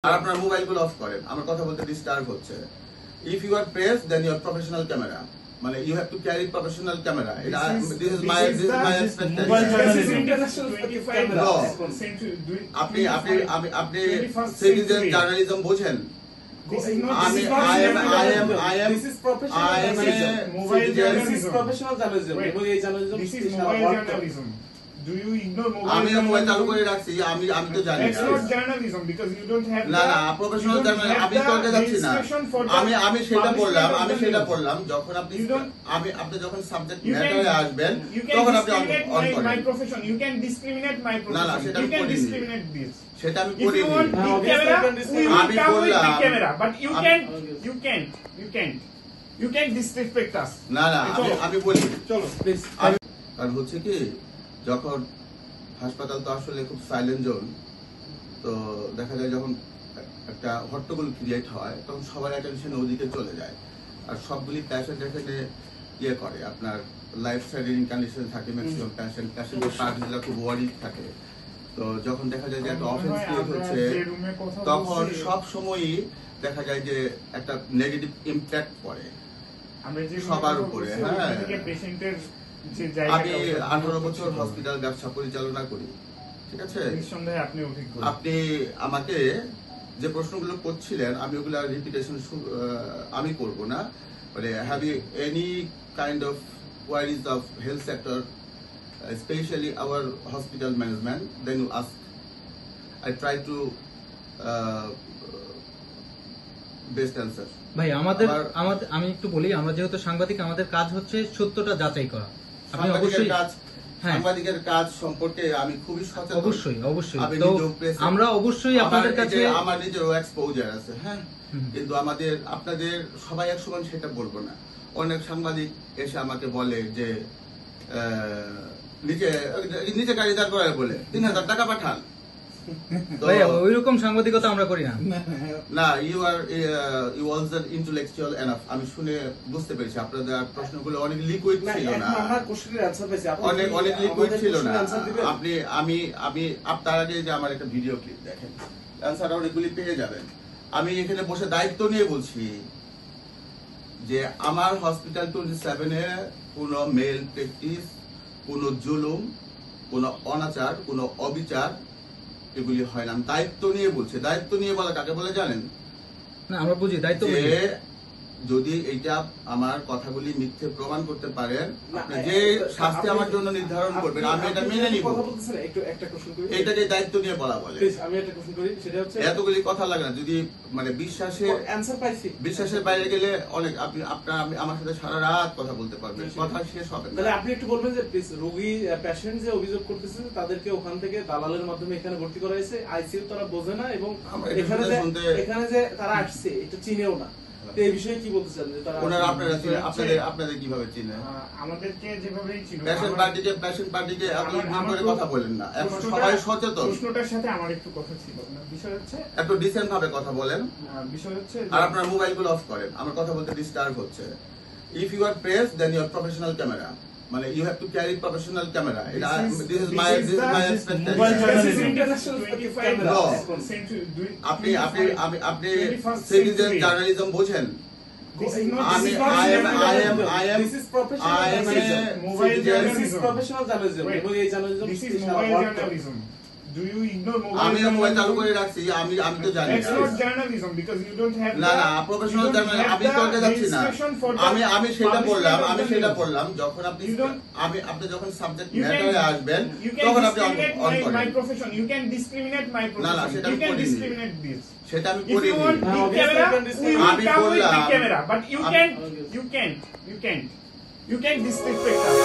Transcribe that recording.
আর আপনার মোবাইলগুলো অফ করেন, আমার কথা বলতে ডিস্টার্ব হচ্ছে। If you are press then you are professional camera, মানে you have to carry professional camera. This is my আপনি আপনি আপনি সিটিজেন জার্নালিজম বোঝেন? আমি Do you ignore mobile? আমি মোবাইল চালু করে রাখছি, আমি তো জানি It's not journalism because you don't have. না প্রফেশনাল জার্নালিজম আমি করতে যাচ্ছি না। আমি সেটা বললাম যখন আপনি যখন সাবজেক্ট ম্যাটারে আসবেন তখন আপনি অন করেন। My profession, you can discriminate my profession. না সেটা you can করিনি। discriminate this. সেটা আমি If you করিনি। want big camera, we will আমি come with বললাম big camera, but you can't disrespect us. না আমি বলি চলো প্লিজ। কারণ হচ্ছে কি, যখন হাসপাতাল তো আসলে খুব সাইলেন্ট জোন, তো দেখা যায় যখন একটা হট্টগোল ক্রিয়েট হয় তখন সবার অ্যাটেনশন ওদিকে চলে যায়, আর সবগুলি প্যাশেন্ট এখানে ইয়ে করে, আপনার লাইফ থ্রেটানিং কন্ডিশন থাকে ম্যাক্সিমাম প্যাশেন্টের পার্টিরা খুব ওয়ারিড থাকে। তো যখন দেখা যায় যে একটা অফেন্স ক্রিয়েট হচ্ছে তখন সব সময়ই দেখা যায় যে একটা নেগেটিভ ইম্প্যাক্ট পড়ে সবার উপরে। হ্যাঁ, আমি 18 বছর হসপিটাল ব্যবসা পরিচালনা করি, ঠিক আছে? আপনি আমাকে যে প্রশ্নগুলো করছিলেন আমি ওগুলা রিপিটেশন আমি করব না, মানে have you any kind of queries of health sector, specially our hospital management, then you ask. I try to best answer. ভাই আমি একটু বলি, আমরা যেহেতু সাংবাদিক, আমাদের কাজ হচ্ছে সত্যটা যাচাই করা। সাংবাদিকের কাজ সম্পর্কে আমি খুবই সচেতন। অবশ্যই আমরা অবশ্যই আপনাদের কাছে, আমার নিজেরও এক্সপোজার আছে। হ্যাঁ, কিন্তু আপনাদের সবাই এক সময় সেটা বলবো না। অনেক সাংবাদিক এসে আমাকে বলে যে নিচে গাড়ি দাঁড় করায় বলে 3000 টাকা পাঠান। ওইরকম সাংবাদিকতা আমরা করি না। You also intellectual enough. আমি শুনে বুঝতে পেরেছি আপনাদের প্রশ্নগুলো অনেক লিকুইড ছিল না, অনেক লিকুইড ছিল না। আমি আপনার আগে যে আমার একটা ভিডিও ক্লিপ দেখেন, অ্যান্সার অনেকগুলি পেয়ে যাবেন। আমি এখানে বসে দায়িত্ব নিয়ে বলছি যে আমার হসপিটাল 27-এ কোন মেল প্র্যাকটিস, কোন জুলুম, কোন অনাচার, কোন অবিচার এগুলি হয় না। দায়িত্ব নিয়ে বলছে। দায়িত্ব নিয়ে বলা কাকে বলে জানেন? না, আমরা বুঝি দায়িত্ব। যদি এইটা আমার কথাগুলি মিথ্যে প্রমাণ করতে পারেন, আপনি যে শাস্তি আমার জন্য নির্ধারণ করবেন আমি এটা মেনে নিব। এটাকে দায়িত্ব নিয়ে বলা বলে। আমি একটা প্রশ্ন করি, সেটা হচ্ছে এতগুলি কথা লাগে না। যদি মানে বিশ্বাসের বাইরে গেলে অনেক আপনি আমার সাথে সারা রাত কথা বলতে পারবেন, কথা শেষ হবে না। তাহলে আপনি একটু বলবেন যে রোগী পেশেন্ট যে অভিযোগ করতেছে তাদেরকে ওখান থেকে দালালের মাধ্যমে এখানে ভর্তি করা হয়েছে, আইসিইউ তারা বোঝে না, এবং এখানে যে তারা আসছে এটা চিনেও না। এই বিষয়ে কি বলতে চান? আপনাদের কিভাবে চিনে? আমাদেরকে যেভাবেই চিনে। পেশেন্ট পার্টিকে করে কথা বলেন না, এখন সবাই সচেতন। প্রশ্নটার সাথে আমার একটু কথা ছিল। বিষয় হচ্ছে একটু ডিসেন্ট ভাবে কথা বলেন। বিষয় হচ্ছে আর আপনার মোবাইলগুলো অফ করেন, আমার কথা বলতে ডিস্টার্ব হচ্ছে। If you are press then you are professional camera, মানে you have to carry professional camera. This is my আপনি সিটিজেন জার্নালিজম বোঝেন? Do you ignore mobile? আমি মোবাইল চালু করে রাখছি, আমি তো জানি। It's not journalism because you don't have. না প্রফেশনাল জার্নালিজম আমি করতে যাচ্ছি না। আমি সেটা বললাম যখন আপনি যখন সাবজেক্ট ম্যাটারে আসবেন তখন আপনি অন করেন। My profession, you can discriminate my profession. না সেটা you আমি can করিনি। discriminate this. সেটা আমি If you করিনি। want big camera, we will আমি come with big বললাম camera, but you can't disrespect us.